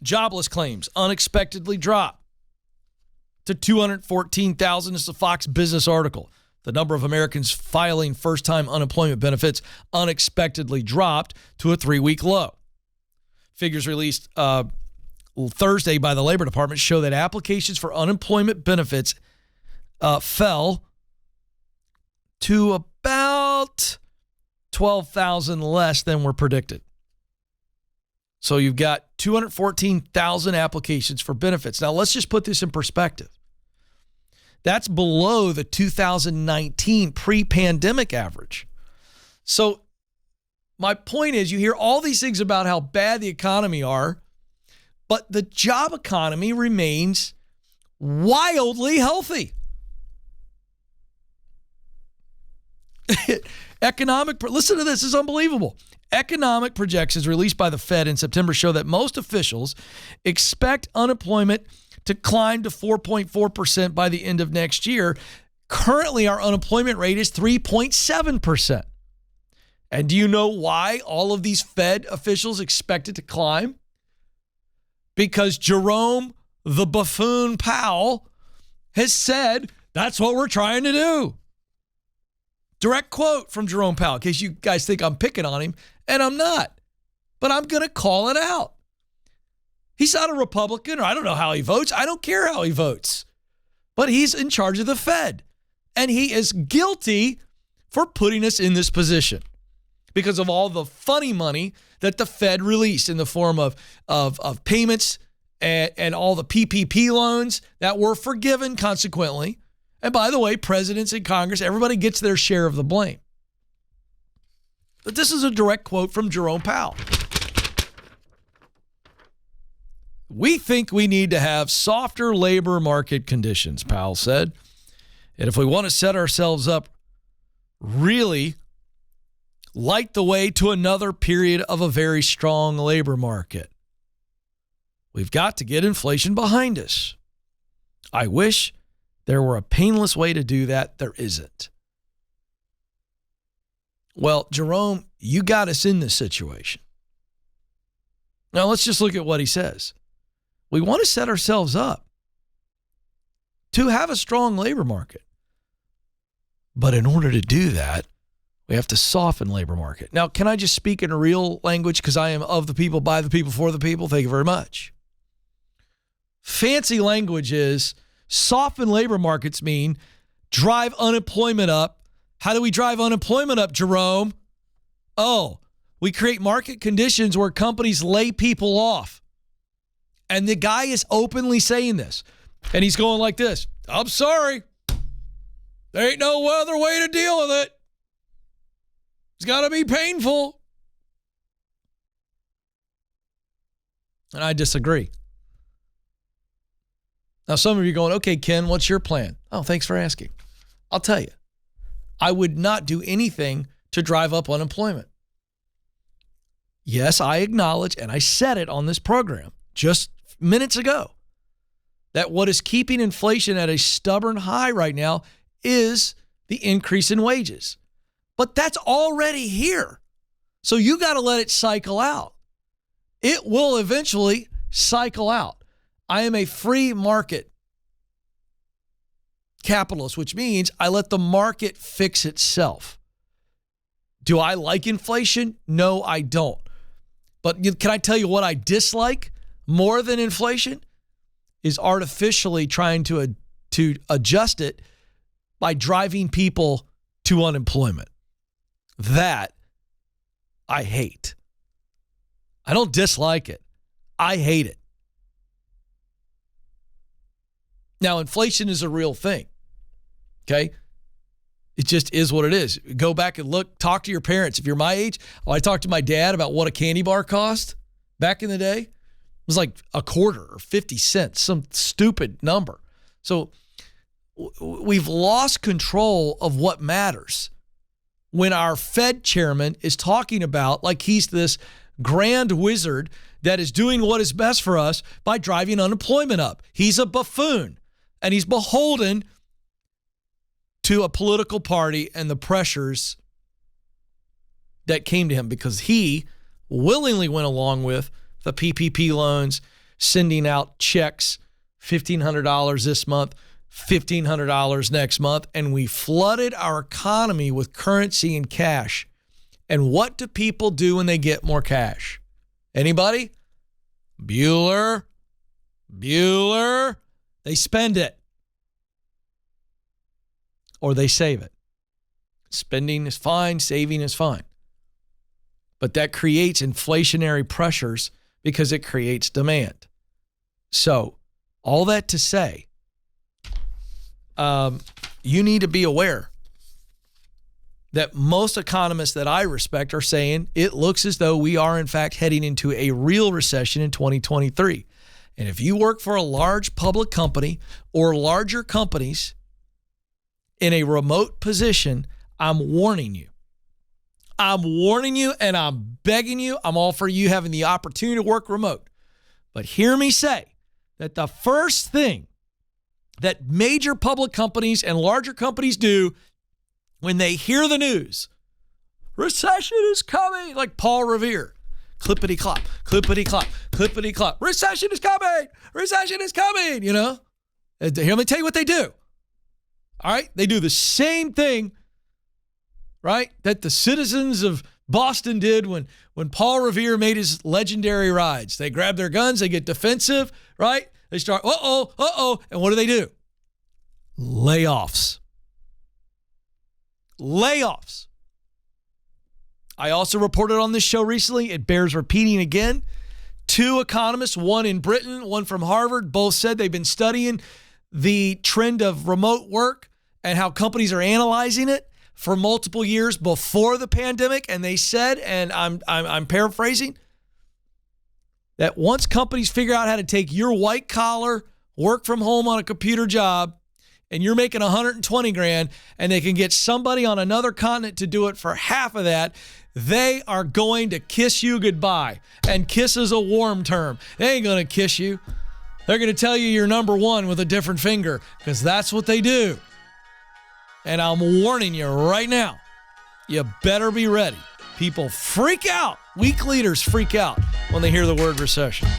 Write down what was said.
Jobless claims unexpectedly dropped to 214,000. This is a Fox Business article. The number of Americans filing first-time unemployment benefits unexpectedly dropped to a 3-week low. Figures released Thursday by the Labor Department show that applications for unemployment benefits fell to about 12,000 less than were predicted. So you've got 214,000 applications for benefits. Now, let's just put this in perspective. That's below the 2019 pre-pandemic average. So my point is, you hear all these things about how bad the economy are, but the job economy remains wildly healthy. Listen to this, this is unbelievable. Economic projections released by the Fed in September show that most officials expect unemployment to climb to 4.4% by the end of next year. Currently, our unemployment rate is 3.7%. And do you know why all of these Fed officials expect it to climb? Because Jerome the buffoon Powell has said that's what we're trying to do. Direct quote from Jerome Powell, in case you guys think I'm picking on him, and I'm not. But I'm going to call it out. He's not a Republican, or I don't know how he votes. I don't care how he votes. But he's in charge of the Fed. And he is guilty for putting us in this position because of all the funny money that the Fed released in the form of payments and all the PPP loans that were forgiven consequently. And by the way, presidents and Congress, everybody gets their share of the blame. But this is a direct quote from Jerome Powell. We think we need to have softer labor market conditions, Powell said. And if we want to set ourselves up really light the way to another period of a very strong labor market, we've got to get inflation behind us. I wish there were a painless way to do that. There isn't. Well, Jerome, you got us in this situation. Now, let's just look at what he says. We want to set ourselves up to have a strong labor market. But in order to do that, we have to soften labor market. Now, can I just speak in a real language because I am of the people, by the people, for the people? Thank you very much. Fancy language is soften labor markets mean drive unemployment up. How do we drive unemployment up, Jerome? Oh, we create market conditions where companies lay people off. And the guy is openly saying this. And he's going like this. I'm sorry. There ain't no other way to deal with it. It's got to be painful. And I disagree. Now, some of you are going, okay, Ken, what's your plan? Oh, thanks for asking. I'll tell you. I would not do anything to drive up unemployment. Yes, I acknowledge, and I said it on this program just minutes ago, that what is keeping inflation at a stubborn high right now is the increase in wages. But that's already here. So you got to let it cycle out. It will eventually cycle out. I am a free market capitalist, which means I let the market fix itself. Do I like inflation? No, I don't. But can I tell you what I dislike more than inflation? Is artificially trying to adjust it by driving people to unemployment. That I hate. I don't dislike it. I hate it. Now, inflation is a real thing. Okay? It just is what it is. Go back and look, talk to your parents. If you're my age, I talked to my dad about what a candy bar cost back in the day. It was like a quarter or 50 cents, some stupid number. So we've lost control of what matters when our Fed chairman is talking about like he's this grand wizard that is doing what is best for us by driving unemployment up. He's a buffoon, and he's beholden to a political party and the pressures that came to him because he willingly went along with the PPP loans, sending out checks, $1,500 this month, $1,500 next month, and we flooded our economy with currency and cash. And what do people do when they get more cash? Anybody? Bueller? They spend it. Or they save it. Spending is fine, saving is fine. But that creates inflationary pressures because it creates demand. So, all that to say, you need to be aware that most economists that I respect are saying it looks as though we are, in fact, heading into a real recession in 2023. And if you work for a large public company or larger companies in a remote position, I'm warning you. I'm warning you and I'm begging you. I'm all for you having the opportunity to work remote. But hear me say that the first thing that major public companies and larger companies do when they hear the news, recession is coming, like Paul Revere, clippity-clop, clippity-clop, clippity-clop, recession is coming, you know? Let me tell you what they do. All right? They do the same thing, right, that the citizens of Boston did when Paul Revere made his legendary rides. They grab their guns, they get defensive, right? They start, and what do? Layoffs. I also reported on this show recently, it bears repeating again. 2 economists, one in Britain, one from Harvard, both said they've been studying the trend of remote work and how companies are analyzing it for multiple years before the pandemic. And they said, and I'm paraphrasing, that once companies figure out how to take your white collar, work from home on a computer job, and you're making $120,000 and they can get somebody on another continent to do it for half of that, they are going to kiss you goodbye. And kiss is a warm term. They ain't going to kiss you. They're going to tell you you're number one with a different finger, because that's what they do. And I'm warning you right now, you better be ready. People freak out. Weak leaders freak out when they hear the word recession.